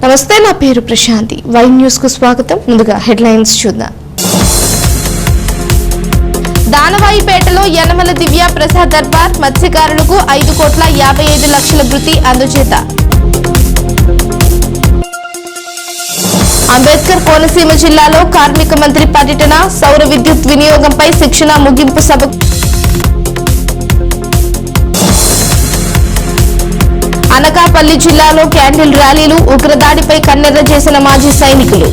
నమస్తే, నా పేరు ప్రశాంతి. వై న్యూస్ కు స్వాగతం. ముందుగా హెడ్లైన్స్ చూద్దాం. దానవాయిపేటలో యనమల దివ్య ప్రసాద్ దర్బార్ మత్స్యకారులకు 5,55,00,000 వృత్తి అందజేత. అంబేద్కర్ కోనసీమ జిల్లాలో కార్మిక మంత్రి పర్యటన, సౌర విద్యుత్ వినియోగంపై శిక్షణ ముగింపు సభ. అనకాపల్లి జిల్లాలో క్యాండిల్ ర్యాలీలు, ఉగ్రదాడిపై కన్నెర్ర చేసిన మాజీ సైనికులు.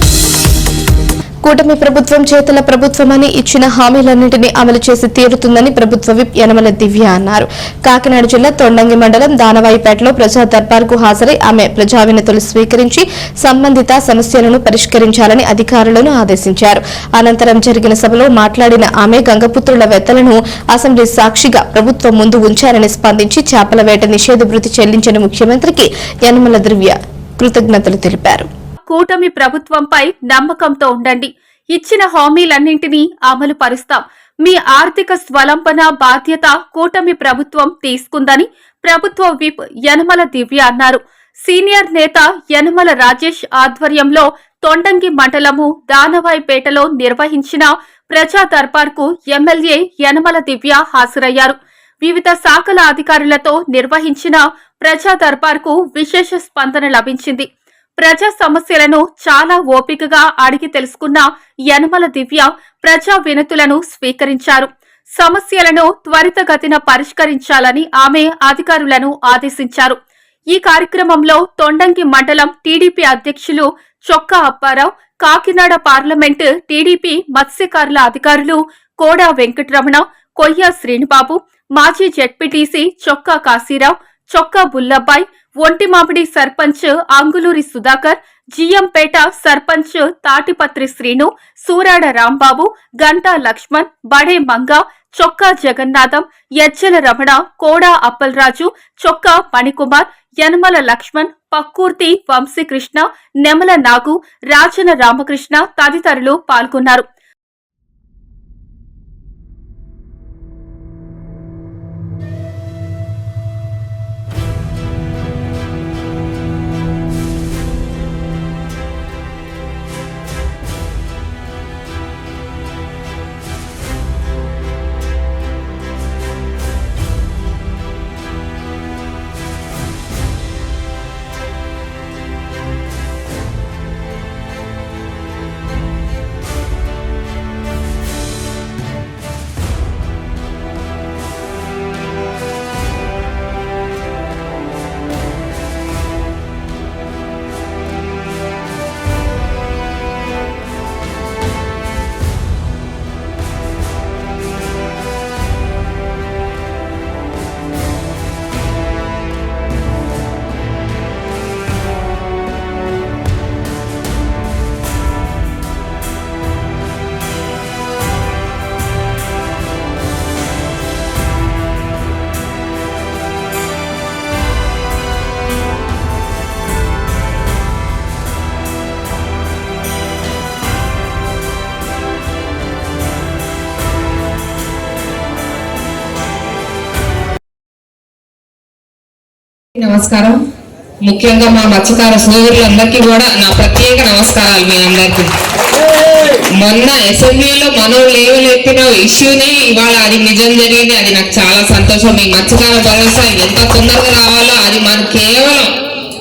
కూటమి ప్రభుత్వం చేతుల ప్రభుత్వమని ఇచ్చిన హామీలన్నింటినీ అమలు చేసి తీరుతుందని ప్రభుత్వ విప్ యనమల దివ్య అన్నారు. కాకినాడ జిల్లా తొండంగి మండలం దానవాయిపేటలో ప్రజా దర్బార్కు హాజరై ఆమె ప్రజావినతులు స్వీకరించి సంబంధిత సమస్యలను పరిష్కరించాలని అధికారులను ఆదేశించారు. అనంతరం జరిగిన సభలో మాట్లాడిన ఆమె గంగపుత్రుల వెత్తలను అసెంబ్లీ సాక్షిగా ప్రభుత్వం ముందు ఉంచారని స్పందించి చేపల వేట నిషేధ భృతి చెల్లించిన ముఖ్యమంత్రికి యనమల దివ్య కృతజ్ఞతలు తెలిపారు. కూటమి ప్రభుత్వంపై నమ్మకంతో ఉండండి. ఇచ్చిన హామీలన్నింటినీ అమలు పరుస్తాం. మీ ఆర్థిక స్వలంబన బాధ్యత కూటమి ప్రభుత్వం తీసుకుందని ప్రభుత్వ విప్ యనమల దివ్య అన్నారు. సీనియర్ నేత యనమల రాజేష్ ఆధ్వర్యంలో తొండంగి మండలము దానవాయిపేటలో నిర్వహించిన ప్రజా దర్బార్కు ఎమ్మెల్యే యనమల దివ్య హాజరయ్యారు. వివిధ శాఖల అధికారులతో నిర్వహించిన ప్రజా దర్బార్కు విశేష స్పందన లభించింది. ప్రజా సమస్యలను చాలా ఓపికగా అడిగి తెలుసుకున్న యనమల దివ్య ప్రజా వినతులను స్వీకరించారు. సమస్యలను త్వరితగతిన పరిష్కరించాలని ఆమె అధికారులను ఆదేశించారు. ఈ కార్యక్రమంలో తొండంగి మండలం టీడీపీ అధ్యక్షులు చొక్కా అప్పారావు, కాకినాడ పార్లమెంటు టీడీపీ మత్స్యకారుల అధికారులు కోడా వెంకటరమణ, కొయ్య శ్రీనిబాబు, మాజీ జెడ్పీటీసీ చొక్కా కాశీరావు, చొక్కా బుల్లబ్బాయి, ఒంటిమామిడి సర్పంచ్ అంగులూరి సుధాకర్, జిఎంపేట సర్పంచ్ తాటిపత్రి శ్రీను, సూరాడ రాంబాబు, గంటా లక్ష్మణ్, బడే మంగ, చొక్కా జగన్నాథం, యజ్జల రమణ, కోడా అప్పలరాజు, చొక్కా మణికుమార్, యనమల లక్ష్మణ్, పక్కూర్తి వంశీకృష్ణ, నెమల నాగు, రాజన రామకృష్ణ తదితరులు పాల్గొన్నారు. నమస్కారం. ముఖ్యంగా మా మత్స్యకార సోదరులందరికీ కూడా నా ప్రత్యేక నమస్కారాలు. మీ అందరికీ మొన్న అసెంబ్లీలో మనం లేవలెత్తిన ఇష్యూనే ఇవాళ అది నిజం జరిగింది. అది నాకు చాలా సంతోషం. మీ మత్స్యకార భరోసా ఎంత తొందరగా రావాలో అది మనకు కేవలం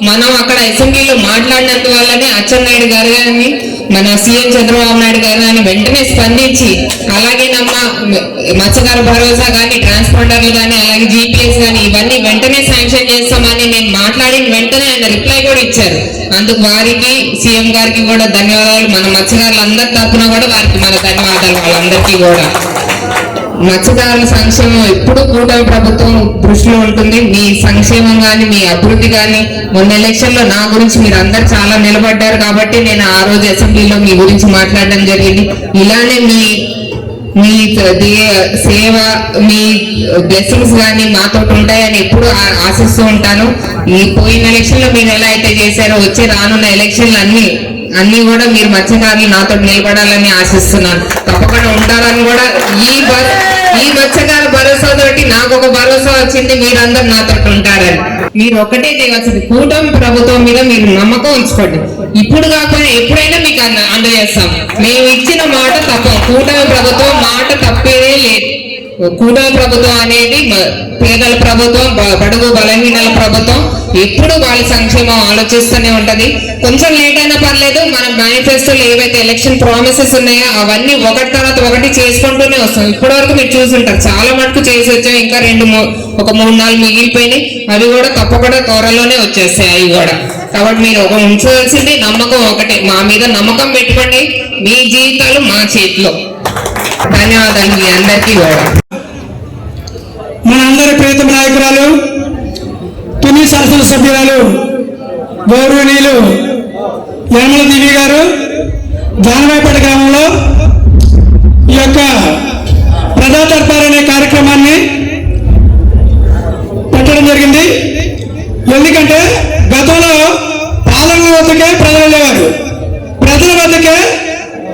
మనం అక్కడ అసెంబ్లీలో మాట్లాడినంత వల్లనే అచ్చెన్నాయుడు గారు కానీ మన సీఎం చంద్రబాబు నాయుడు గారు కానీ వెంటనే స్పందించి అలాగే నమ్మ మత్స్యకార భరోసా కానీ ట్రాన్స్పాండర్లు కానీ అలాగే జీపీఎస్ కానీ ఇవన్నీ వెంటనే శాంక్షన్ చేస్తామని నేను మాట్లాడిన వెంటనే ఆయన రిప్లై కూడా ఇచ్చారు. అందుకు వారికి సీఎం గారికి కూడా ధన్యవాదాలు. మన మత్స్యకారులందరి తరఫున కూడా వారికి మన ధన్యవాదాలు. వాళ్ళందరికీ కూడా మత్స్యకారుల సంక్షేమం ఎప్పుడు కూటమి ప్రభుత్వం దృష్టిలో ఉంటుంది. మీ సంక్షేమం కానీ మీ అభివృద్ధి కానీ మొన్న ఎలక్షన్ లో నా గురించి మీరు అందరు చాలా నిలబడ్డారు కాబట్టి నేను ఆ రోజు అసెంబ్లీలో మీ గురించి మాట్లాడడం జరిగింది. ఇలానే మీ సేవ మీ బ్లెస్సింగ్స్ కానీ మాతో ఉంటాయని ఎప్పుడు ఆశిస్తూ ఉంటాను. ఈ పోయిన ఎలక్షన్ లో మీరు ఎలా అయితే చేశారో వచ్చే రానున్న ఎలక్షన్లు అన్ని కూడా మీరు మత్స్యకారులు నాతో నిలబడాలని ఆశిస్తున్నాను. తప్పకుండా ఉంటారని కూడా ఈ మత్స్యకార భరోసా తోటి నాకు ఒక భరోసా వచ్చింది మీరందరూ నాతో ఉంటారని. మీరు ఒకటే చేయవలసింది, కూటమి ప్రభుత్వం మీద మీరు నమ్మకం ఉంచుకోండి. ఇప్పుడు కాకపోయినా ఎప్పుడైనా మీకు అందజేస్తాం. మేము ఇచ్చిన మాట తప్పం. కూటమి ప్రభుత్వం మాట తప్పేదే లేదు. కూటమి ప్రభుత్వం అనేది పేదల ప్రభుత్వం, బడుగు బలహీనల ప్రభుత్వం. ఎప్పుడు వాళ్ళ సంక్షేమం ఆలోచిస్తూనే ఉంటది. కొంచెం లేట్ అయినా పర్లేదు, మన మేనిఫెస్టోలో ఏవైతే ఎలక్షన్ ప్రామిసెస్ ఉన్నాయో అవన్నీ ఒకటి తర్వాత ఒకటి చేసుకుంటూనే వస్తాం. ఇప్పటి వరకు మీరు చూసుంటారు, చాలా మటుకు చేసి వచ్చాం. ఇంకా ఒక 3-4 మిగిలిపోయినాయి. అవి కూడా తప్పకుండా త్వరలోనే వచ్చేస్తాయి అవి కూడా. కాబట్టి మీరు ఒక ఉంచవలసింది నమ్మకం ఒకటే. మా మీద నమ్మకం పెట్టుకోండి. మీ జీవితాలు మా చేతిలో. ధన్యవాదాలు మీ అందరికీ కూడా. మనందరి ప్రియతమ నాయకురాలు, తుని శాసన సభ్యురాలు, గౌరవనీయులు యనమల దివి గారు జానవాయిపేట గ్రామంలో ఈ యొక్క ప్రజా దర్బార్ అనే కార్యక్రమాన్ని పెట్టడం జరిగింది. ఎందుకంటే గతంలో పాలకుల వద్దకే ప్రజలు వెళ్ళేవారు, ప్రజల వద్దకే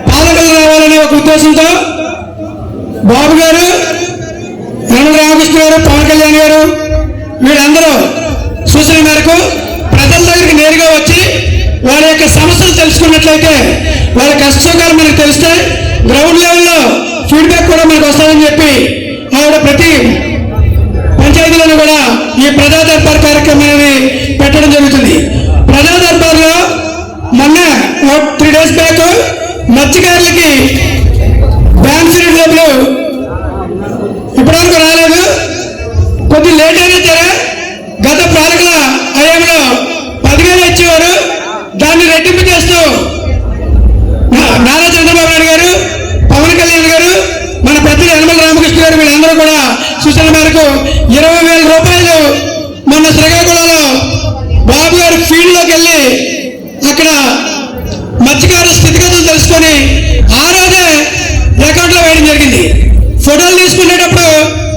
పాలకులు రావాలనే ఒక ఉద్దేశంతో బాబు గారు, యనమల రామకృష్ణ గారు, పవన్ కళ్యాణ్ గారు వీళ్ళందరూ సూచన మేరకు ప్రజల దగ్గరికి నేరుగా వచ్చి వారి యొక్క సమస్యలు తెలుసుకున్నట్లయితే వారి కష్టసుఖాలు మనకు తెలిస్తే గ్రౌండ్ లెవెల్లో ఫీడ్బ్యాక్ కూడా మనకు వస్తుందని చెప్పి ఆవిడ ప్రతి పంచాయతీలను కూడా ఈ ప్రజా దర్బార్ కార్యక్రమాన్ని పెట్టడం జరుగుతుంది. ప్రజా దర్బార్లో మొన్న 3 days బ్యాక్ మత్స్యకారులకి బ్యాన్ పీరియడ్ లోపల ఇప్పటివరకు రాలేదు. కొద్ది లేట్ అయినా సరే గత పాలకుల హయాంలో 10,000 ఇచ్చేవారు. దాన్ని రెట్టింపు చేస్తూ నారా చంద్రబాబు నాయుడు గారు, పవన్ కళ్యాణ్ గారు, మన పెద్దలు యనమల రామకృష్ణ గారు వీళ్ళందరూ కూడా సూచన మేరకు 20,000 రూపాయలు మొన్న శ్రీకాకుళంలో బాబు గారు ఫీల్డ్లోకి వెళ్ళి అక్కడ మత్స్యకారుల స్థితిగతులు తెలుసుకొని ఆ రోజే అకౌంట్లో వేయడం జరిగింది. ఫోటోలు తీసుకునేటప్పుడు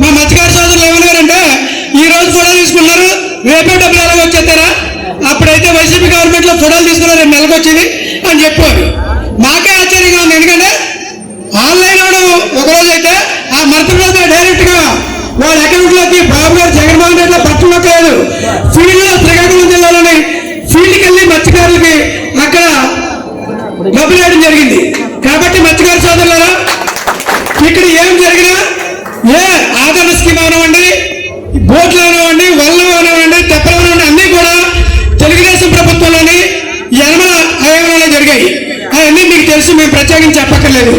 మా మత్స్యకారు సోదరులు ఏమన్నారంటే, ఈ రోజు ఫోటోలు తీసుకున్నారు, రేపే డబ్బులు ఎలా వచ్చేస్తారా, అప్పుడైతే వైసీపీ గవర్నమెంట్ లో ఫోటోలు తీసుకున్నారు, రేపు నెలకు వచ్చింది అని చెప్పారు. మాకే ఆశ్చర్యంగా ఉంది. ఎందుకంటే ఆన్లైన్ ఒకరోజు అయితే ఆ మరుసటి రోజు డైరెక్ట్ గా వాళ్ళ అకౌంట్ లోకి బాబు గారు జగన్మోహన్ రెడ్డిలో పట్టణంలోకి లేదు, ఫీల్డ్ లో శ్రీకాకుళం జిల్లాలోని ఫీల్డ్కి వెళ్ళి మత్స్యకారులకి అక్కడ డబ్బులు వేయడం జరిగింది. కాబట్టి మత్స్యకారు సోదరులారా, ఇక్కడ ఏం జరిగినా ఏ ఆదరణ స్కీమ్ అవనివ్వండి, బోట్లు అవనివ్వండి, వల్లం అవనివ్వండి, తెప్పలు అవనివ్వండి, అన్నీ కూడా తెలుగుదేశం ప్రభుత్వంలోని యనమల హయాంలోనే జరిగాయి. అవన్నీ మీకు తెలుసు, మేము ప్రత్యేకించి చెప్పక్కర్లేదు.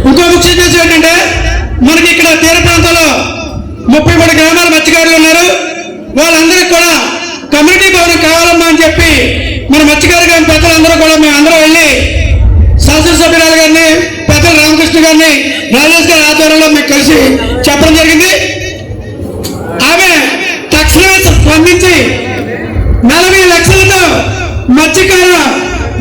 ఇంకో ముఖ్య ఉద్దేశం ఏంటంటే, మనకి ఇక్కడ తీర ప్రాంతంలో 33 గ్రామాల మత్స్యకారులు ఉన్నారు. వాళ్ళందరికీ కూడా కమ్యూనిటీ భవనం కావాలమ్మా అని చెప్పి మన మత్స్యకారు గారి పెద్దలందరూ కూడా మేమందరం వెళ్ళి శాసనసభ్యురాలు గారిని, పెద్దల రామకృష్ణ గారిని, రాజేష్ గారి ఆధ్వర్యంలో మీకు కలిసి చెప్పడం జరిగింది. ఆమె తక్షణమే స్పందించి 40 లక్షలతో మత్స్యకార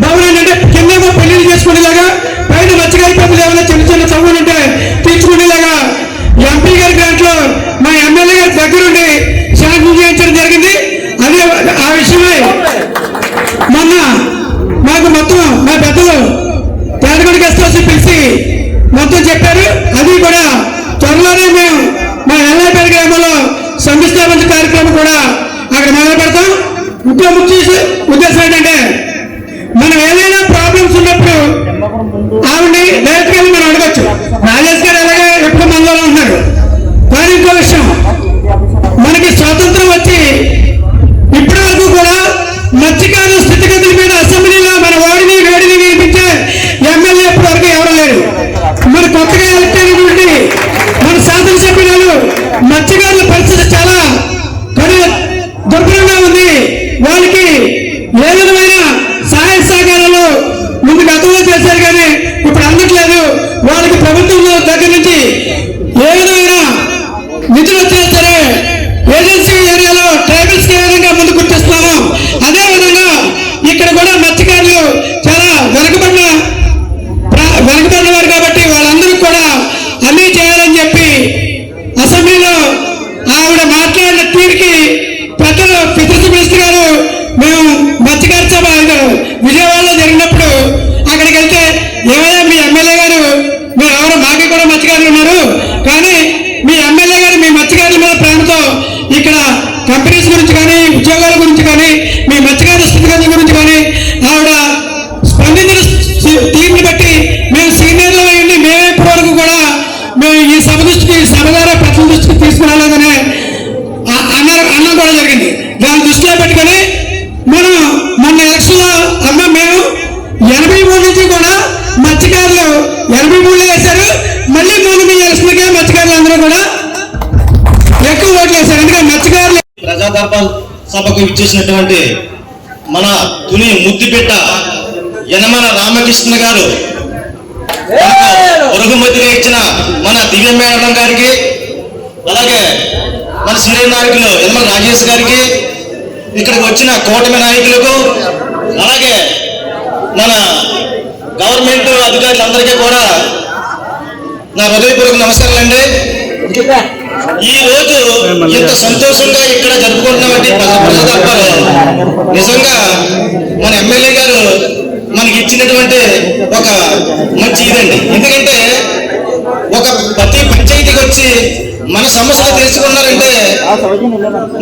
భవనాన్ని, అంటే కిందేమో పెళ్లిళ్ళు చేసుకునేలాగా, పైన మత్స్యకారి పెద్దలు ఏమైనా చిన్న చిన్న చదువులు ఉంటే తీర్చుకునేలాగా ఎంపీ గారి గ్రాంట్లో మా ఎమ్మెల్యే గారి దగ్గరుండి శాంక్షన్ చేయించడం జరిగింది. అదే ఆ విషయమై మొన్న మాకు మొత్తం మా పెద్దలు తేడగొండ గెస్ట్ హౌస్ పిలిచి మొత్తం చెప్పారు. అది కూడా త్వరలోనే మేము మా ఎల్లాపేట గ్రామంలో శంకుస్థాపన కార్యక్రమం కూడా అక్కడ మొదలు పెడతాం. ఇంకో ముఖ్య ఉద్దేశం ఏంటంటే, మనం ఏదైనా ప్రాబ్లమ్స్ ఉన్నప్పుడు ఆవిడని డైరెక్ట్ గా మనం అడగచ్చు. రాజేష్ గారు అలాగే ఎప్పుడు మనలో ఉన్నారు. కానీ ఇంకో విషయం, మనకి స్వాతంత్రం వచ్చి ఇప్పటి వరకు కూడా మత్స్యకారుల స్థితిగతుల మీద అసెంబ్లీలో మన వాడిని వేడిని వినిపించే ఎమ్మెల్యే ఇప్పటి వరకు ఎవరు లేరు. మన కొత్తగా ఎలక్ట్ అయినటువంటి మన శాసనసభ్యులు మత్స్యకారుల పరిస్థితి చాలా దుర్భరంగా ఉంది. వాళ్ళకి ఏ విధమైన చేశారు. ఎందుకంటే మత్స్యకారులు ప్రజా దర్బార్ సభకు ఇచ్చేసినటువంటి మన తుని ముద్దుబిడ్డ యనమల రామకృష్ణ గారు, పొరుగుమతిగా ఇచ్చిన మన దివ్య మేడం గారికి, అలాగే మన సీనియర్ నాయకులు యనమల రాజేష్ గారికి, ఇక్కడికి వచ్చిన కూటమి నాయకులకు, అలాగే మన గవర్నమెంట్ అధికారులందరికీ కూడా నా హృదయపూర్వక నమస్కారాలండి. ఈ రోజు ఇంత సంతోషంగా ఇక్కడ జరుపుకుంటున్నటువంటి ప్రజా దర్బారు నిజంగా మన ఎమ్మెల్యే గారు మనకి ఇచ్చినటువంటి ఒక మంచి ఇదండి. ఎందుకంటే ఒక ప్రతి పంచాయతీకి వచ్చి మన సమస్యలు తెలుసుకున్నారంటే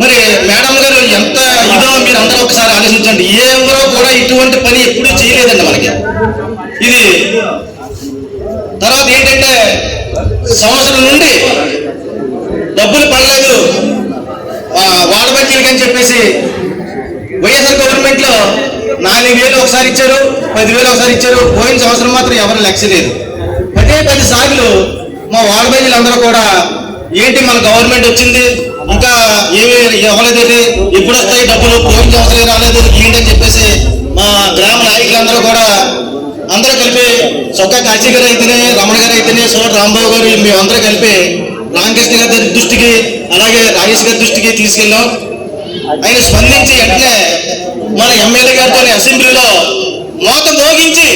మరి మేడం గారు ఎంత ఇదో మీరు అందరూ ఒకసారి ఆలోచించండి. ఎవరో కూడా ఇటువంటి పని ఎప్పుడూ చేయలేదండి మనకి. ఇది తర్వాత ఏంటంటే సంవత్సరం నుండి డబ్బులు పడలేదు వార్డు బడ్జెట్కి అని చెప్పేసి వైఎస్ఆర్ గవర్నమెంట్ లో 4,000 ఒకసారి ఇచ్చారు, 10,000 ఒకసారి ఇచ్చారు. పోయిన సంవత్సరం మాత్రం ఎవరు లెక్క లేదు. 10 సార్లు మా వార్డు బడ్జెట్లు అందరూ కూడా ఏంటి మన గవర్నమెంట్ వచ్చింది ఇంకా ఏమి ఇవ్వలేదు, ఎప్పుడు వస్తాయి డబ్బులు, పోయిన సంవత్సరం రాలేదు ఏంటని చెప్పేసి మా గ్రామ నాయకులందరూ కూడా అందరూ కలిపి చొక్కా కాశీ గారు అయితేనే, రమణ గారు అయితేనే, సోట రాంబాబు గారు మేమందరూ కలిపి రామకృష్ణ గారి దృష్టికి అలాగే రాజేష్ గారి దృష్టికి తీసుకెళ్ళాం. ఆయన స్పందించి వెంటనే మన ఎమ్మెల్యే గారితో అసెంబ్లీలో మోత మోగించి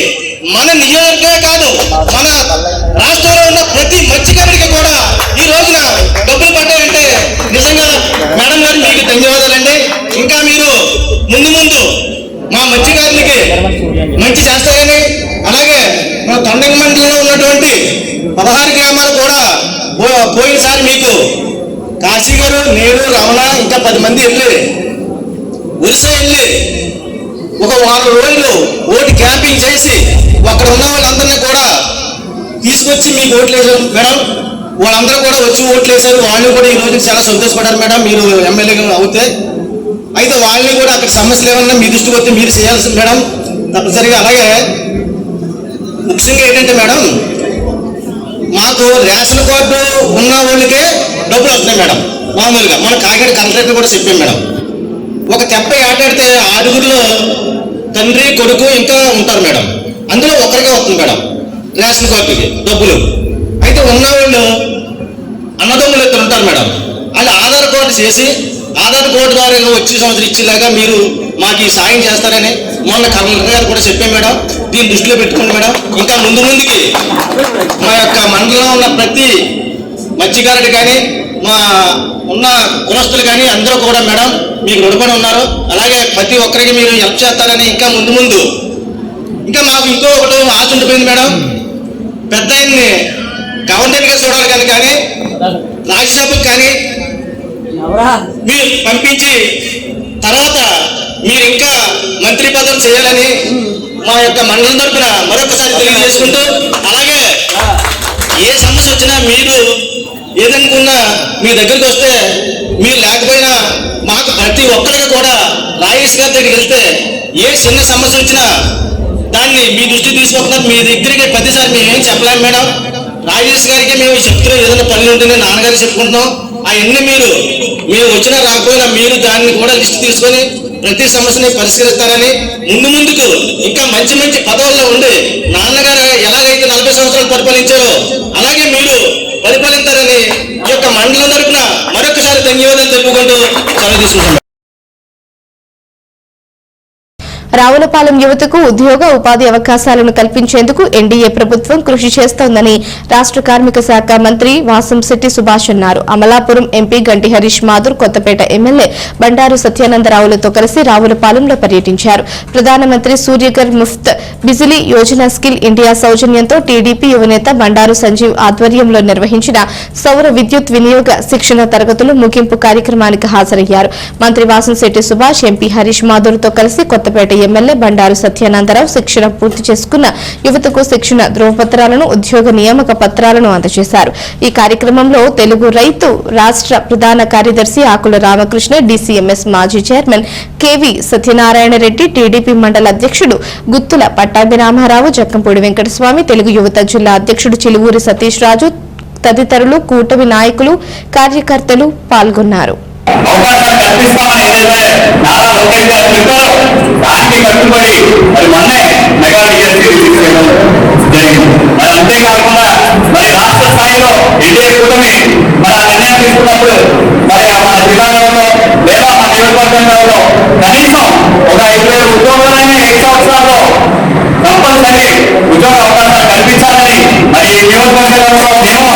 మన నియోజకమే కాదు మన రాష్ట్రంలో ఉన్న ప్రతి మత్స్యకారుడికి కూడా ఈ రోజున డబ్బులు పడ్డాయంటే నిజంగా మేడం గారు మీకు ధన్యవాదాలండి. ఇంకా మీరు ముందు ముందు మా మత్స్యకారులకి మంచి చేస్తారని, అలాగే మన తొండంగ మండలంలో ఉన్నటువంటి 16 గ్రామాలు కూడా పోయినసారి మీకు కాశీ గారు, నేను, రమణ ఇంకా 10 మంది వెళ్ళి ఒరిస్సా వెళ్ళి ఒక వారం రోజులు ఓటు క్యాంపింగ్ చేసి అక్కడ ఉన్న వాళ్ళందరినీ కూడా తీసుకొచ్చి మీకు ఓట్లు వేసారు మేడం. వాళ్ళందరూ కూడా వచ్చి ఓట్లు వేశారు. వాళ్ళు కూడా ఈ రోజు చాలా సంతోషపడ్డారు మేడం మీరు ఎమ్మెల్యేగా అవుతే. అయితే వాళ్ళని కూడా అక్కడ సమస్యలు ఏమన్నా మీ దృష్టికి వస్తే మీరు చేయాల్సి మేడం తప్పనిసరిగా. అలాగే ముఖ్యంగా ఏంటంటే మేడం మాకు రేషన్ కార్డు ఉన్న వాళ్ళకే డబ్బులు వస్తున్నాయి మేడం. మామూలుగా మన కాకినాడ కలెక్టర్ కూడా చెప్పాం మేడం. ఒక తెప్ప ఆటాడితే 6గురిలో తండ్రి కొడుకు ఇంకా ఉంటారు మేడం. అందులో ఒకరికే వస్తుంది మేడం రేషన్ కార్డుకి డబ్బులు. అయితే ఉన్నవాళ్ళు అన్నదమ్ములు ఇద్దరు ఉంటారు మేడం. వాళ్ళు ఆధార్ కార్డు చేసి ఆధార్ కార్డు ద్వారా వచ్చే సంవత్సరం ఇచ్చేలాగా మీరు మాకు ఈ సాయం చేస్తారని మొన్న కలెక్టర్ గారు కూడా చెప్పాం మేడం. దీన్ని దృష్టిలో పెట్టుకోండి మేడం. ఇంకా ముందుకి మా యొక్క మండలంలో ఉన్న ప్రతి మత్స్యకారుడు కానీ మా ఉన్న కులస్తులు కానీ అందరూ కూడా మేడం మీకు రుణపడి ఉన్నారు. అలాగే ప్రతి ఒక్కరికి మీరు హెల్ప్ చేస్తారని ఇంకా ముందు ఇంకా మాకు ఇంకో ఒకటి ఆశ ఉండిపోయింది మేడం. పెద్ద ఆయన్ని గవర్నమెంట్గా చూడాలి కానీ రాజ్యసభకు కానీ మీరు పంపించి తర్వాత మీరు ఇంకా మంత్రి పదవి చేయాలని మా యొక్క మండలం తరఫున మరొకసారి తెలియజేసుకుంటూ, అలాగే ఏ సమస్య వచ్చినా మీరు ఏదనుకున్నా మీ దగ్గరికి వస్తే మీరు లేకపోయినా మాకు ప్రతి ఒక్కరికి కూడా రాజేష్ గారి దగ్గరికి వెళ్తే ఏ చిన్న సమస్య వచ్చినా దాన్ని మీ దృష్టికి తీసుకుంటున్నాం. మీ దగ్గరికి ప్రతిసారి మేమేం చెప్పలేము మేడం. రాజేష్ గారికి మేము చెప్తున్నాం ఏదైనా పనులు ఉంటేనే నాన్నగారికి చెప్పుకుంటున్నాం. అవన్నీ మేము వచ్చినా రాకపోయినా మీరు దాన్ని కూడా లిస్ట్ తీసుకొని ప్రతి సమస్యని పరిష్కరిస్తారని ముందుకు ఇంకా మంచి పదవుల్లో ఉండి నాన్నగారు ఎలాగైతే 40 సంవత్సరాలు పరిపాలించారో అలాగే మీరు పరిపాలిస్తారని ఈ యొక్క మండలం తరఫున మరొకసారి ధన్యవాదాలు తెలుపుకుంటూ సెలవు తీసుకుంటున్నాం. రావులపాలెం యువతకు ఉద్యోగ ఉపాధి అవకాశాలను కల్పించేందుకు ఎన్డీఏ ప్రభుత్వం కృషి చేస్తోందని రాష్ట్ర కార్మిక శాఖ మంత్రి వాసంశెట్టి సుభాష్ అన్నారు. అమలాపురం ఎంపీ గంటి హరీష్ మాథూర్, కొత్తపేట ఎమ్మెల్యే బండారు సత్యానందరావులతో కలిసి రావులపాలెంలో పర్యటించారు. ప్రధానమంత్రి సూర్యఘర్ ముఫ్త్ బిజిలీ యోజన స్కిల్ ఇండియా సౌజన్యంతో టీడీపీ యువనేత బండారు సంజీవ్ ఆధ్వర్యంలో నిర్వహించిన సౌర విద్యుత్ వినియోగ శిక్షణ తరగతులు ముగింపు కార్యక్రమానికి హాజరయ్యారు. మంత్రి వాసంశెట్టి సుభాష్, ఎంపీ హరీష్ మాథూర్తో కలిసి కొత్తపేట ఎమ్మెల్యే బండారు సత్యానందరావు శిక్షణ పూర్తి చేసుకున్న యువతకు శిక్షణ ధృవపత్రాలను, ఉద్యోగ నియామక పత్రాలను అందజేశారు. ఈ కార్యక్రమంలో తెలుగు రైతు రాష్ట్ర ప్రధాన కార్యదర్శి ఆకుల రామకృష్ణ, డీసీఎంఎస్ మాజీ chairman KV Satyanarayana Reddy, TDP మండల అధ్యక్షుడు గుత్తుల పట్టాభిరామారావు, జక్కంపూడి వెంకటస్వామి, తెలుగు యువత జిల్లా అధ్యక్షుడు చిలువూరి సతీష్ రాజు తదితరులు కూటమి నాయకులు కార్యకర్తలు పాల్గొన్నారు. అవకాశాలు కల్పిస్తామని ఏదైతే నారా లోకేష్ గారు చెప్పారో దానికి కట్టుబడి మరి మొన్నే మెగా డిఎస్సీ తీసుకెళ్ళడం జరిగింది. మరి అంతేకాకుండా మరి రాష్ట్ర స్థాయిలో ఎన్డీఏ కూటమి మరి ఆ నిర్ణయం తీసుకున్నప్పుడు మరి మన జిల్లాలో లేదా మన నియోజకవర్గంలో కనీసం ఒక 5,000 ఉద్యోగాలైనా 5 సంవత్సరాల్లో కంపల్సరీ ఉద్యోగ అవకాశాలు కల్పించాలని మరి ఈ నియోజకవర్గంలో మేము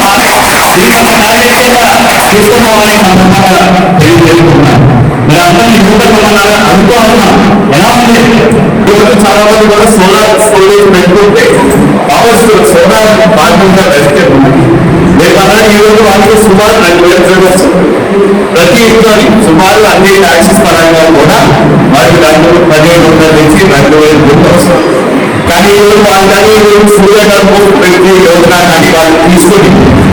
తీసుకోవాలని తెలియజేసుకున్నాను. మీరు అందరినీ యువకున్నారా అనుకోవాలన్నా ఎలా ఉంది? చాలా మంది కూడా సోలార్ స్టోరేజ్ పెట్టుకుంటే పవర్ సోలార్ బాధ్యతగా పెడితే రేపు అందరికీ ఈరోజు వాళ్ళకి సుమారు 2,000 వస్తుంది. ప్రతి ఇంట్లోని సుమారు అన్ని ట్యాక్సెస్ పరంగా కూడా వారికి 1,500 నుంచి 2,000 వస్తుంది. కానీ ఈరోజు వాళ్ళు కానీ సూర్యగర్భ పెట్టి యోజన కానీ వాళ్ళు తీసుకుని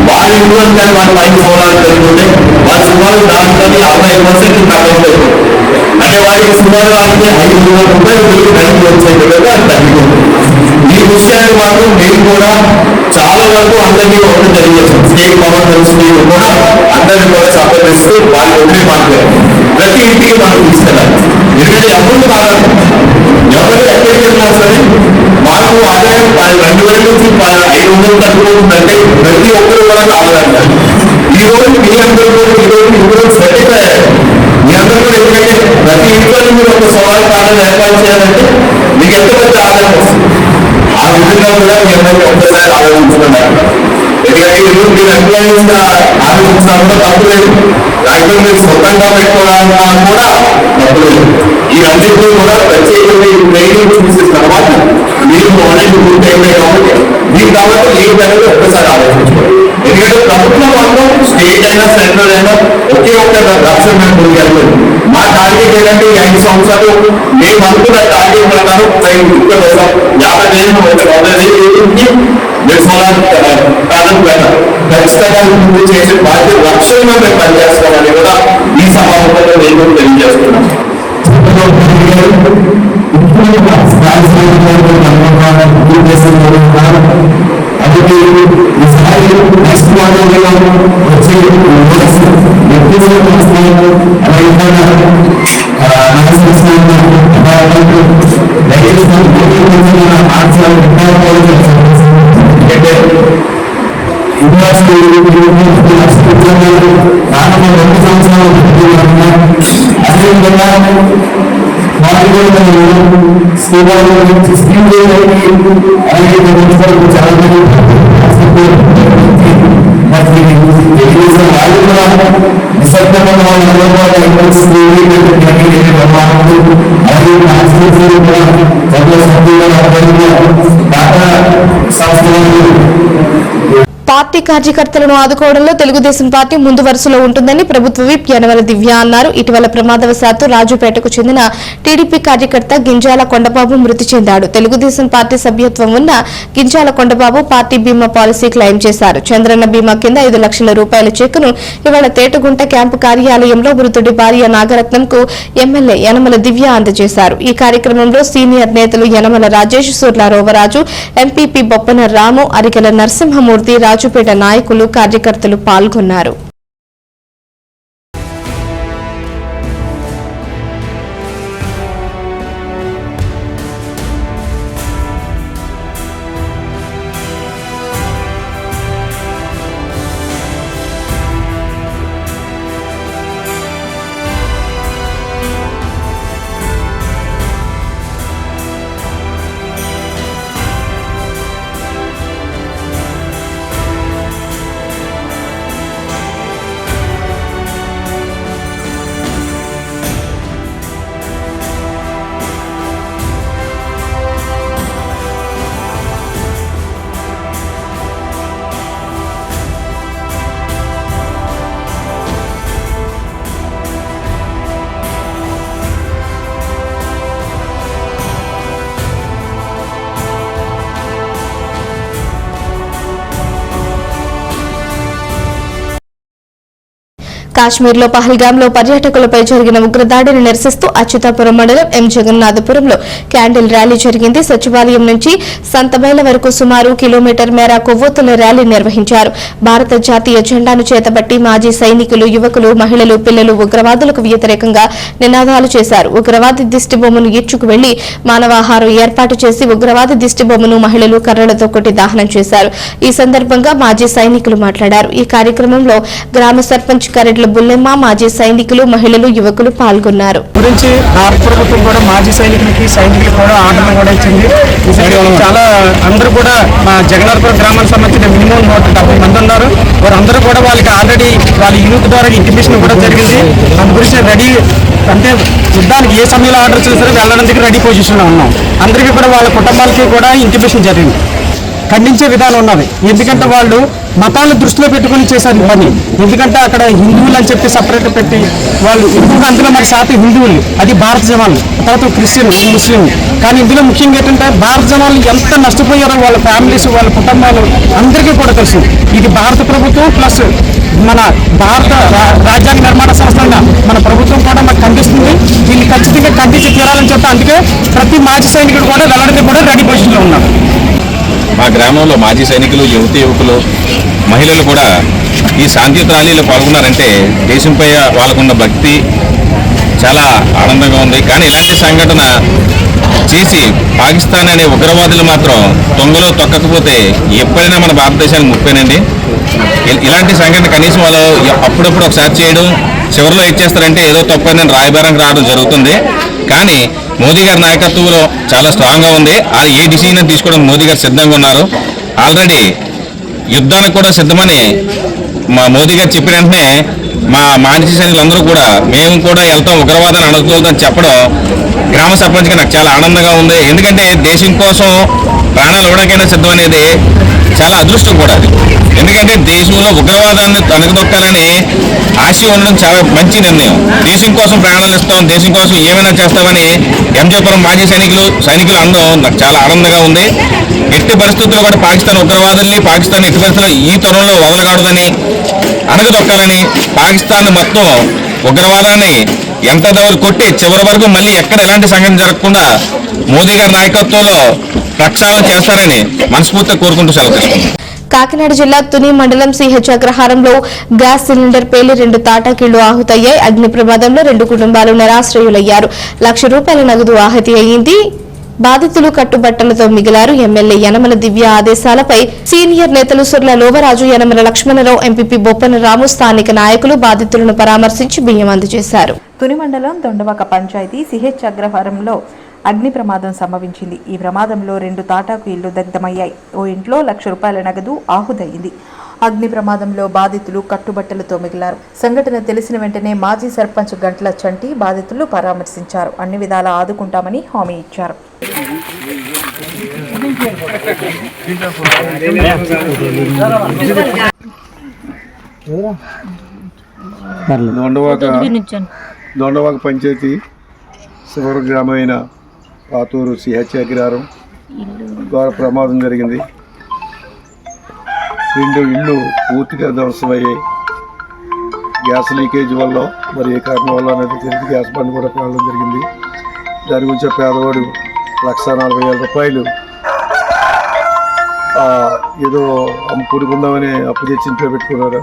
వాళ్ళ ఇంట్లో కానీ వాళ్ళ పైన సోలార్ జరుగుతుంటే వాళ్ళు సుమారు దాంట్లో 60% తగ్గలేదు. అంటే వారికి సుమారు వాళ్ళకి 500 రూపాయలు కలిగి వచ్చే విధంగా తగ్గిపోతుంది. ఈ విషయాన్ని మాత్రం మేము కూడా చాలా వరకు అందరికీ ఒకటి తెలియజేస్తాం. స్టేట్ పవర్ మినిస్ట్రీ కూడా అందరినీ కూడా సంప్రదిస్తూ వాళ్ళు ఒకటే మాట్లాడారు. ప్రతి ఇంటికి మనం తీసుకెళ్ళాలి. ఎందుకంటే అమౌంట్ కావాలి, ఎవరు ఎక్కడికి వెళ్ళినా సరే మాకు ఆదాయం 2,000 నుంచి 500 తగ్గిపోతుందంటే ప్రతి ఒక్కరు కూడా కావాలంటారు. ఈ రోజు మీ అందరూ ఈరోజు సెటిల్ అయ్యారు. మీ అందరూ కూడా ఎందుకంటే ప్రతి ఇంట్లో మీరు ఒక సోలార్ ప్యానెల్ ఏర్పాటు చేయాలంటే మీకు ఎంత పెద్ద ఆదాయం వస్తుంది. ఆ విధంగా కూడా మీ అందరికీ ఒక్కసారి ఆలోచించుకున్నారు. ఎందుకంటే ఈరోజు మీరు ఎంప్లాయీస్ ఆలోచించడం కూడా తప్పు లేదు. దాంట్లో మీరు సొంతంగా పెట్టుకోవాలన్నా కూడా తప్పు లేదు. ఈ అన్నింటినీ కూడా ప్రత్యేకంగా ట్రైనింగ్ చూసిన తర్వాత మీరు ఆల్రెడీ పూర్తయిపోయి కాబట్టి మీకు కాబట్టి ఏ విధంగా ఒక్కసారి ఆలోచించుకోండి. ఎందుకంటే ప్రభుత్వం మాత్రం స్టేట్ అయినా సెంట్రల్ అయినా ఒకే ఒక్క లక్ష్యం మేము ముందుకెళ్తుంది. మా టార్గెట్ ఏంటంటే ఈ 5 సంవత్సరాలు మేము అనుకున్న టార్గెట్ ప్రకారం 50,000 మీరు సోలార్ ప్యానల్ పెట్టాలి. ఖచ్చితంగా ముందు చేసే బాధ్యత లక్ష్యంగా మేము పనిచేస్తామని కూడా ఈ సమావేశంలో నేను తెలియజేస్తున్నాను. అందుకే ఈసారి నెక్స్ట్ మోడల్లో వచ్చే పార్టీ కార్యకర్తలను ఆదుకోవడంలో తెలుగుదేశం పార్టీ ముందు వరుసలో ఉంటుందని ప్రభుత్వ విప్ యనమల దివ్య అన్నారు. ఇటీవల ప్రమాదవశాత్తు రాజుపేటకు చెందిన టీడీపీ కార్యకర్త గింజాల కొండబాబు మృతి చెందాడు. తెలుగుదేశం పార్టీ సభ్యత్వం ఉన్న గింజాల కొండబాబు పార్టీ బీమా పాలసీ క్లెయిమ్ చేశారు. చంద్రన్న బీమా కింద 5 లక్షల రూపాయల చెక్కును ఇవాళ తేటగుంట క్యాంపు కార్యాలయంలో మృతుడి భార్య నాగరత్నంకు ఎమ్మెల్యే యనమల దివ్య అందజేశారు. ఈ కార్యక్రమంలో సీనియర్ నేతలు యనమల రాజేష్, సుర్ల రోవరాజు, ఎంపీపీ బొప్పన రాము, అరికెల నరసింహమూర్తి, రాజుపేట నాయకులు, కార్యకర్తలు పాల్గొన్నారు. కాశ్మీర్లో పహల్గాంలో పర్యాటకులపై జరిగిన ఉగ్రదాడిని నిరసిస్తూ అచ్యుతాపురం మండలం ఎం జగన్నాథపురంలో క్యాండిల్ ర్యాలీ జరిగింది. సచివాలయం నుంచి సంతబైల వరకు సుమారు కిలోమీటర్ మేర కొవ్వొత్తుల ర్యాలీ నిర్వహించారు. భారత జాతీయ జెండాను చేతబట్టి మాజీ సైనికులు, యువకులు, మహిళలు, పిల్లలు ఉగ్రవాదులకు వ్యతిరేకంగా నినాదాలు చేశారు. ఉగ్రవాది దిష్టిబొమ్మను ఈడ్చుకు వెళ్లి మానవాహారం ఏర్పాటు చేసి ఉగ్రవాది దిష్టిబొమ్మను మహిళలు కర్రలతో కొట్టి దహనం చేశారు. ఈ సందర్భంగా మాజీ సైనికులు మాట్లాడారు. ఈ కార్యక్రమంలో గ్రామ సర్పంచ్ కరెడ్ల బుల్లెమ్మ, మాజీ సైనికులు, మహిళలు, యువకులు పాల్గొన్నారు. గురించి భారత ప్రభుత్వం కూడా మాజీ సైనికులకు కూడా ఆర్డర్ కూడా ఇచ్చింది. చాలా అందరూ కూడా మా జగన్నాథపురం గ్రామానికి సంబంధించిన మినిమం 170 మంది ఉన్నారు. వారందరూ కూడా వాళ్ళకి ఆల్రెడీ వాళ్ళ యూత్ ద్వారా ఇంటిమేషన్ కూడా జరిగింది. దాని గురించి రెడీ అంటే యుద్ధానికి ఏ సమయంలో ఆర్డర్ చేస్తారో వెళ్ళడానికి రెడీ పొజిషన్లో ఉన్నాం. అందరికీ కూడా వాళ్ళ కుటుంబాలకి కూడా ఇంటిమేషన్ జరిగింది. ఖండించే విధానం ఉన్నది. ఎందుకంటే వాళ్ళు మతాలను దృష్టిలో పెట్టుకుని చేశారు పని. ఎందుకంటే అక్కడ హిందువులు అని చెప్పి సపరేట్ పెట్టి వాళ్ళు ఎక్కువగా అందులో మరి శాతం హిందువులు, అది భారత జనాలు, తర్వాత క్రిస్టియన్, ముస్లిం. కానీ ఇందులో ముఖ్యంగా ఏంటంటే భారత జనాలు ఎంత నష్టపోయారో వాళ్ళ ఫ్యామిలీస్, వాళ్ళ కుటుంబాలు అందరికీ కూడా తెలుసు. ఇది భారత ప్రభుత్వం ప్లస్ మన భారత రాజ్యాంగ నిర్మాణ సంస్థగా మన ప్రభుత్వం కూడా మాకు ఖండిస్తుంది. దీన్ని ఖచ్చితంగా ఖండించి తీరాలని చెప్పి అందుకే ప్రతి మాజీ సైనికుడు కూడా వెళ్ళడానికి కూడా రెడీ పొజిషన్లో ఉన్నారు. మా గ్రామంలో మాజీ సైనికులు, యువకులు, మహిళలు కూడా ఈ శాంతియుత ర్యాలీలో పాల్గొన్నారంటే దేశంపై వాళ్ళకున్న భక్తి చాలా ఆనందంగా ఉంది. కానీ ఇలాంటి సంఘటన చేసి పాకిస్తాన్ అనే ఉగ్రవాదులు మాత్రం తొంగలో తొక్కకపోతే ఎప్పుడైనా మన భారతదేశానికి ముప్పేనండి. ఇలాంటి సంఘటన కనీసం వాళ్ళు అప్పుడప్పుడు ఒకసారి చేయడం, చివరిలో ఇచ్చేస్తారంటే ఏదో తప్పని రాయబారానికి రావడం జరుగుతుంది. కానీ మోదీ గారి నాయకత్వంలో చాలా స్ట్రాంగ్గా ఉంది. అది ఏ డిసిజన్ తీసుకోవడం మోదీ గారు సిద్ధంగా ఉన్నారు. ఆల్రెడీ యుద్ధానికి కూడా సిద్ధమని మా మోదీ గారు చెప్పిన వెంటనే మా మాజీ సైనికులందరూ కూడా మేము కూడా వెళ్తాం, ఉగ్రవాదాన్ని అణగదొక్కుతామని చెప్పడం గ్రామ సర్పంచ్గా నాకు చాలా ఆనందంగా ఉంది. ఎందుకంటే దేశం కోసం ప్రాణాలు ఇవ్వడానికైనా సిద్ధం అనేది చాలా అదృష్టం కూడా అది. ఎందుకంటే దేశంలో ఉగ్రవాదాన్ని అణగదొక్కాలని ఆశ ఉండడం చాలా మంచి నిర్ణయం. దేశం కోసం ప్రాణాలు ఇస్తాం, దేశం కోసం ఏమైనా చేస్తామని ఎంజేపురం మాజీ సైనికులు అనడం నాకు చాలా ఆనందంగా ఉంది. ఎట్టి పరిస్థితుల్లో కూడా పాకిస్తాన్ ఉగ్రవాదుల్ని, పాకిస్తాన్ ఎట్టి పరిస్థితుల్లో ఈ తరంలో వదలకూడదని, అణగదొక్కాలని, పాకిస్తాన్ మొత్తం ఉగ్రవాదాన్ని ఎంత దూరం కొట్టి చివరి వరకు మళ్ళీ ఎక్కడ ఎలాంటి సంఘటన జరగకుండా మోదీ గారి నాయకత్వంలో ప్రక్షాళన చేస్తారని మనస్ఫూర్తిగా కోరుకుంటూ సెలవు తీసుకుంటాం. కాకినాడ జిల్లా తుని మండలం సిహెచ్ అగ్రహారంలో గ్యాస్ సిలిండర్ పేలి 2 తాటాకీళ్లు ఆహుతయ్యాయి. అగ్ని ప్రమాదంలో 2 కుటుంబాలు నిరాశ్రయులయ్యారు. ₹1,00,000 నగదు ఆహుతి అయింది. బాధితులు కట్టుబట్టలతో మిగిలారు. ఎమ్మెల్యే యనమల దివ్య ఆదేశాలపై సీనియర్ నేతలు సుర్ల లోవరాజు, యనమల లక్ష్మణరావు, ఎంపీపీ బొప్పన రాము, స్థానిక నాయకులు బాధితులను పరామర్శించి బియ్యం అందజేశారు. తుని మండలం దొండవాక పంచాయతీ సిహెచ్ అగ్రహారంలో అగ్ని ప్రమాదం సంభవించింది. ఈ ప్రమాదంలో 2 తాటాకు ఇళ్లు దగ్ధమయ్యాయి. ఓ ఇంట్లో ₹1,00,000 నగదు ఆహుతయింది. అగ్ని ప్రమాదంలో బాధితులు కట్టుబట్టలతో మిగిలారు. సంఘటన తెలిసిన వెంటనే మాజీ సర్పంచ్ గంట్ల చంటి బాధితులు పరామర్శించారు. అన్ని విధాలా ఆదుకుంటామని హామీ ఇచ్చారు. దొండవాక పంచాయతీ శివర గ్రామమైన పాతూరు సిహెచ్ అగ్రహారం ద్వారా ప్రమాదం జరిగింది. 2 ఇళ్ళు పూర్తిగా ధ్వంసమయ్యాయి. గ్యాస్ లీకేజ్ వల్ల మరి ఏ కారణం వల్ల అనేది తెలియదు. గ్యాస్ బండ్ కూడా పేలడం జరిగింది. దాని గురించి పేదవాడు ₹1,40,000 ఏదో కూడుకుందామని అప్పు తెచ్చి ఇంట్లో పెట్టుకున్నారు.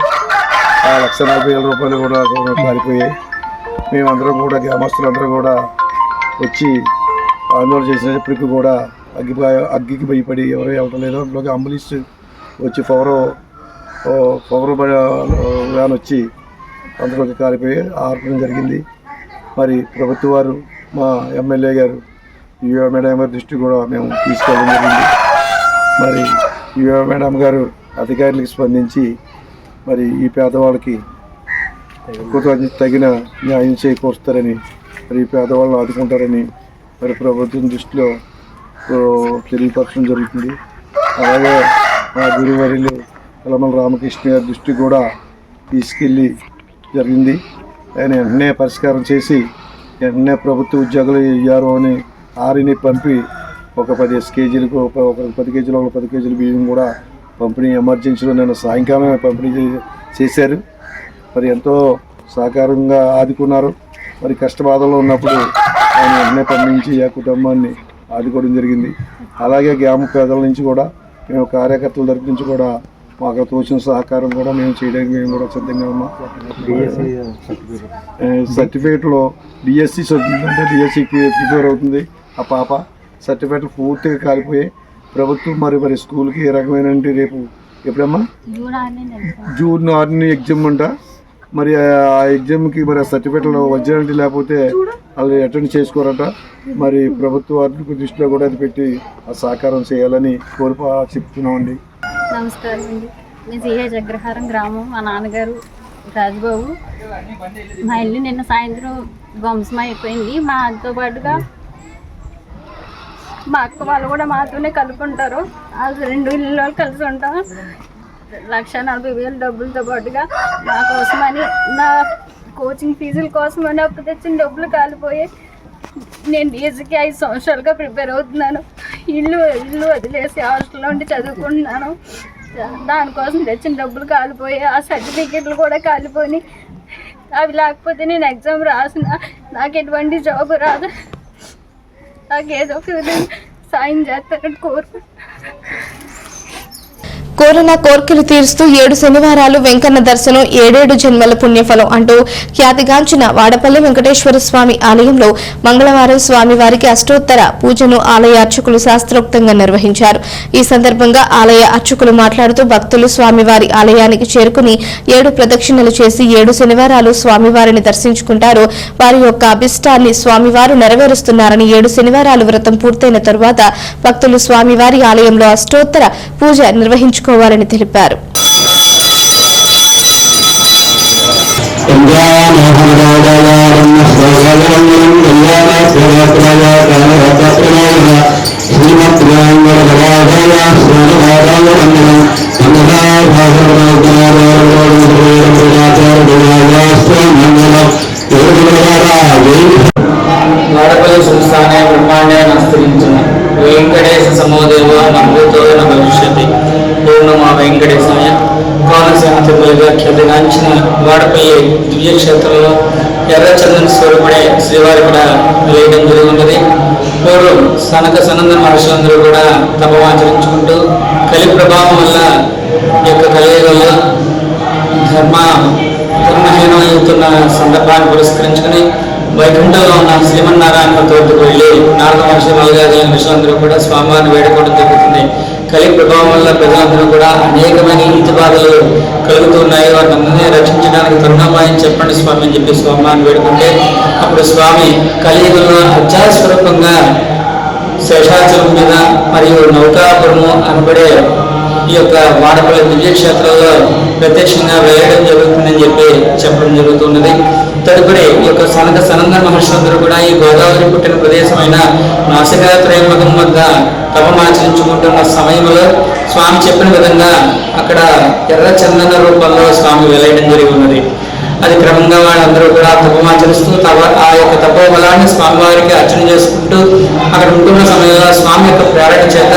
ఆ ₹1,40,000 కూడా పారిపోయాయి. మేమందరం కూడా గ్రామస్తులందరూ కూడా వచ్చి ఆందోళన చేసినప్పటికీ కూడా అగ్గికి భయపడి ఎవరో వెళ్ళడం లేదు. అందులోకి అంబులెన్స్ వచ్చి పవర్ వ్యాన్ వచ్చి అందులోకి కాలిపోయి ఆర్పడం జరిగింది. మరి ప్రభుత్వ వారు, మా ఎమ్మెల్యే గారు, యువ మేడం గారి దృష్టి కూడా మేము తీసుకెళ్ళడం జరిగింది. మరి యువ మేడం గారు అధికారులకు స్పందించి మరి ఈ పేదవాళ్ళకి తగిన న్యాయం చేకూరుస్తారని, మరి పేదవాళ్ళని ఆదుకుంటారని మరి ప్రభుత్వం దృష్టిలో తెలియపరచడం జరుగుతుంది. అలాగే మా గురువర్యులు యనమల రామకృష్ణ గారి దృష్టి కూడా తీసుకెళ్ళి జరిగింది. ఆయన వెంటనే పరిష్కారం చేసి వెంటనే ప్రభుత్వ ఉద్యోగులు ఇయ్యారు అని ఆరిని పంపి ఒక 10 కేజీలకు ఒక 10 కేజీలు 10 కేజీలు బియ్యం కూడా పంపిణీ ఎమర్జెన్సీలో నేను సాయంకాలమే పంపిణీ చేశారు. మరి ఎంతో సహకారంగా ఆదుకున్నారు. మరి కష్టబాధలో ఉన్నప్పుడు ఆయన వెంటనే పంపించి ఆ కుటుంబాన్ని ఆదుకోవడం జరిగింది. అలాగే గ్రామ పేదల నుంచి కూడా మేము కార్యకర్తల తరపు నుంచి కూడా మాకు తోచిన సహకారం కూడా మేము చేయడానికి మేము కూడా సిద్ధంగా ఉన్నాం. సర్టిఫికేట్లో డిఎస్సి అంటే డిఎస్సికి ప్రిపేర్ అవుతుంది. ఆ పాప సర్టిఫికేట్లు పూర్తిగా కాలిపోయి ప్రభుత్వం మరి స్కూల్కి ఏ రకమైన రేపు ఎప్పుడమ్మా జూన్ 6 ఎగ్జామ్ అంట. మరి ఆ ఎగ్జామ్కి మరి ఆ సర్టిఫికేట్లో ఒరిజినాలిటీ లేకపోతే వాళ్ళు అటెండ్ చేసుకోరట. మరి ప్రభుత్వ వారికి దృష్టిలో కూడా అది పెట్టి ఆ సహకారం చేయాలని చెప్తున్నామండి. నమస్కారం అండి. నేను సిహెచ్ అగ్రహారం గ్రామం. మా నాన్నగారు రాజుబాబు. మా ఇల్లు నిన్న సాయంత్రం ధ్వంసం అయిపోయింది. మాతో పాటుగా మా అక్క వాళ్ళు కూడా మాతోనే కలుపుకుంటారు. ఆ 2 ఇళ్ళు కలిసి ఉంటాం. 1,40,000 డబ్బులతో పాటుగా నా కోసమని, నా కోచింగ్ ఫీజుల కోసమని అప్పు తెచ్చిన డబ్బులు కాలిపోయి నేను డిఎస్సికి 5 సంవత్సరాలుగా ప్రిపేర్ అవుతున్నాను. ఇల్లు వదిలేసి హాస్టల్లో ఉండి చదువుకుంటున్నాను. దానికోసం తెచ్చిన డబ్బులు కాలిపోయి, ఆ సర్టిఫికెట్లు కూడా కాలిపోయి, అవి లేకపోతే నేను ఎగ్జామ్ రాసిన నాకు ఎటువంటి జాబ్ రాదు. నాకు ఏదో ఒక విధంగా సాయం చేస్తారని కోరుకుంటున్నాను. కోరిన కోర్కెలు తీరుస్తూ 7 శనివారాలు వెంకన్న దర్శనం 7 జన్మల పుణ్యఫలం అంటూ ఖ్యాతిగాంచిన వాడపల్లి వెంకటేశ్వర స్వామి ఆలయంలో మంగళవారం స్వామివారికి అష్టోత్తర పూజను ఆలయ అర్చకులు శాస్త్రోక్తంగా నిర్వహించారు. ఈ సందర్భంగా ఆలయ అర్చకులు మాట్లాడుతూ భక్తులు స్వామివారి ఆలయానికి చేరుకుని 7 ప్రదక్షిణలు చేసి 7 శనివారాలు స్వామివారిని దర్శించుకుంటారు. వారి యొక్క అభిష్టాన్ని స్వామివారు నెరవేరుస్తున్నారని 7 శనివారాలు వ్రతం పూర్తయిన తరువాత భక్తులు స్వామివారి ఆలయంలో అష్టోత్తర పూజ నిర్వహించుకోవాలని తెలిపారు. వాడపల్లి సంస్థానే బ్రహ్మాండే నస్తరించిన వెంకటేశ సమోదేవ నమృతో భవిష్యతి పూర్ణమా వెంకటేశాయ. కోనసీమ తిరుగులుగా ఖ్యాతిగాంచిన వాడపల్లి దివ్యక్షేత్రంలో ఎర్రచందన స్వరూపుడే శ్రీవారి కూడా వేయడం జరుగుతున్నది. పూర్వం సనక సనందన మహర్షులందరూ కూడా తపమాచరించుకుంటూ కలి ప్రభావం వల్ల ఈ యొక్క కలియుగంలో ధర్మహీనమవుతున్న సందర్భాన్ని పురస్కరించుకుని వైకుంఠంలో ఉన్న శ్రీమన్నారాయణ తోటకు వెళ్ళి నారద మహర్షి మొదలైన ఋషులందరూ కూడా స్వామివారిని వేడుకోవడం జరుగుతుంది. కలి ప్రభావం వల్ల ప్రజలందరూ కూడా అనేకమైన ఇంటి బాధలు కలుగుతున్నాయి. వాటిని రక్షించడానికి కరుణామయం చెప్పండి స్వామి అని చెప్పి స్వామివారిని వేడుకుంటే అప్పుడు స్వామి కలియుగంలో అత్యాస్వరూపంగా శేషాచలం మీద మరియు నౌకాపురము అనబడే ఈ యొక్క వాడపల్లి దివ్యక్షేత్రంలో ప్రత్యక్షంగా వేయడం జరుగుతుందని చెప్పి చెప్పడం జరుగుతున్నది. తదుపరి ఈ యొక్క సనక సనందన మహర్షులందరూ కూడా ఈ గోదావరి పుట్టిన ప్రదేశమైన నాసికాత్రయమగం వద్ద తపమాచరించుకుంటున్న సమయంలో స్వామి చెప్పిన విధంగా అక్కడ ఎర్ర చందన రూపంలో స్వామి వెలయడం జరిగి ఉన్నది. అది క్రమంగా వాళ్ళందరూ కూడా తపమాచరిస్తూ ఆ యొక్క తపోబలాన్ని స్వామివారికి అర్చన చేసుకుంటూ అక్కడ ఉంటున్న సమయంలో స్వామి యొక్క ప్రేరణ చేత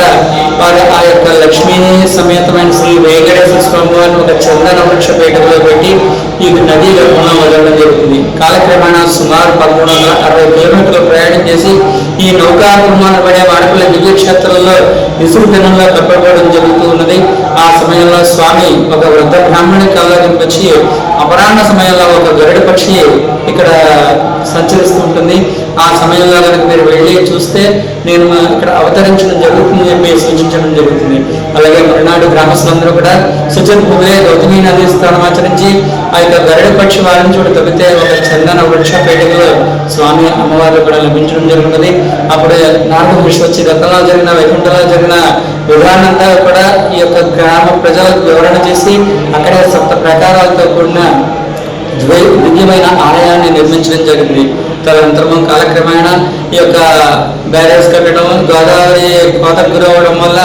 వారు ఆ యొక్క లక్ష్మీ సమేతమైన శ్రీ వెంకటేశ్వర స్వామి వారిని ఒక చందన వృక్ష పీఠంలో పెట్టి ఈ నదీ గర్భంలో వదలడం జరుగుతుంది. కాలక్రమేణా సుమారు 1360 కిలోమీటర్లు ప్రయాణం చేసి ఈ నౌకాపురమాన పడే వాడపల్లి దివ్యక్షేత్రంలో విసురు దినంలో కప్పబడడం జరుగుతూ ఉన్నది. ఆ సమయంలో స్వామి ఒక వృద్ధ బ్రాహ్మణి కళ్ళకి వచ్చి అపరాహ్న సమయంలో ఒక గరుడ పక్షి ఇక్కడ సంచరిస్తూ ఉంటుంది. ఆ సమయంలో కనుక మీరు వెళ్ళి చూస్తే నేను ఇక్కడ అవతరించడం జరుగుతుందని చెప్పి సూచించడం జరుగుతుంది. అలాగే మరునాడు గ్రామస్తులందరూ కూడా సుచరిత భూమిలో గౌతమి నదీ స్థానం ఆచరించి ఆ యొక్క గరుడ పక్షి వారిని చూడ తప్పితే ఒక చందన వృక్ష పేటలో స్వామి అమ్మవారు కూడా లభించడం జరుగుతుంది. అప్పుడు నారద మహర్షి వచ్చి గతంలో జరిగిన వైకుంఠంలో జరిగిన విధానంతా కూడా ఈ యొక్క గ్రామ ప్రజలకు వివరణ చేసి అక్కడే 7 ప్రకారాలతో కూడిన దివ్యమైన ఆలయాన్ని నిర్మించడం జరిగింది. తదనంతరం కాలక్రమేణా ఈ యొక్క బ్యారేజ్ కట్టడం, గోదావరి కోతకు గురవడం వల్ల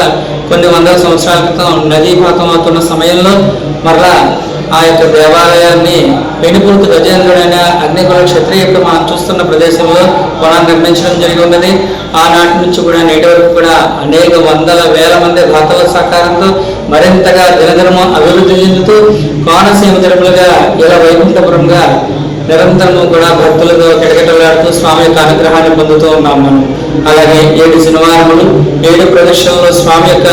కొన్ని వందల సంవత్సరాల క్రితం నదీపాతం అవుతున్న సమయంలో మరలా ఆ యొక్క దేవాలయాన్ని పెనుపూర్తి గజేంద్రుడైన అగ్నికుల క్షత్రియ ఇప్పుడు మనం చూస్తున్న ప్రదేశంలో పునః నిర్మించడం జరిగి ఉన్నది. ఆనాటి నుంచి కూడా నేటి వరకు కూడా అనేక వందల వేల మంది దాతల సహకారంతో మరింతగా దినదినము అభివృద్ధి చెందుతూ కోనసీమ తిరుమలగా ఇలా వైకుంఠపురంగా నిరంతరము కూడా భక్తులతో కిటకిటలాడుతూ స్వామి యొక్క అనుగ్రహాన్ని పొందుతూ ఉన్నాం మనం. అలాగే 7 శనివారములు 7 ప్రదర్శనలో స్వామి యొక్క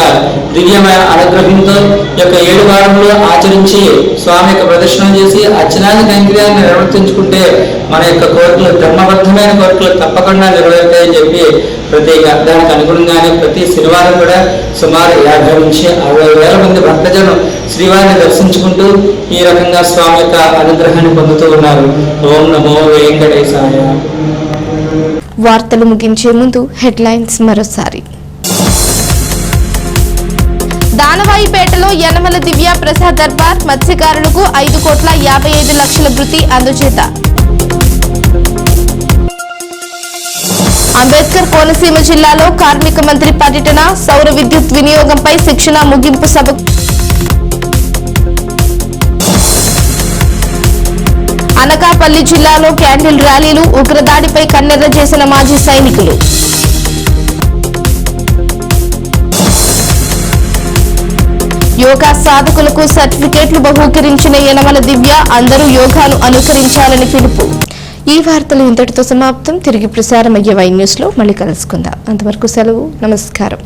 దివ్యమైన అనుగ్రహంతో ఈ యొక్క 7 వారములు ఆచరించి స్వామి యొక్క ప్రదర్శన చేసి అర్చనాది కైంకర్యాన్ని నిర్వర్తించుకుంటే మన యొక్క కోరికలు ధర్మబద్ధమైన కోరికలు తప్పకుండా నెరవేరుతాయని చెప్పి దానికి అనుగుణంగానే ప్రతి శనివారం కూడా సుమారు 50 నుంచి 60 వేల మంది భక్తజనం శ్రీవారిని దర్శించుకుంటూ ఈ రకంగా స్వామి యొక్క అనుగ్రహాన్ని పొందుతూ ఉన్నారు. ఓం నమో వెంకటేశాయ. వార్తలు ముగించే ముందు హెడ్లైన్స్ మరోసారి. దానవాయిపేటలో యనమల దివ్య ప్రసాద్ దర్బార్ మత్స్యకారులకు 5,55,00,000 భృతి అందజేత. అంబేద్కర్ కోనసీమ జిల్లాలో కార్మిక మంత్రి పర్యటన, సౌర విద్యుత్ వినియోగంపై శిక్షణ ముగింపు సభ. అనకాపల్లి జిల్లాలో క్యాండిల్ ర్యాలీలు, ఉగ్రదాడిపై కన్నెర్ర చేసిన మాజీ సైనికులు. యోగా సాధకులకు సర్టిఫికేట్లు బహూకరించిన యనమల దివ్య, అందరూ యోగాను అనుకరించాలని పిలుపు. ఈ వార్తలు ఇంతటితో సమాప్తం. తిరిగి ప్రసారమయ్యే వై న్యూస్ లో మళ్ళీ కలుసుకుందాం. అంతవరకు సెలవు. నమస్కారం.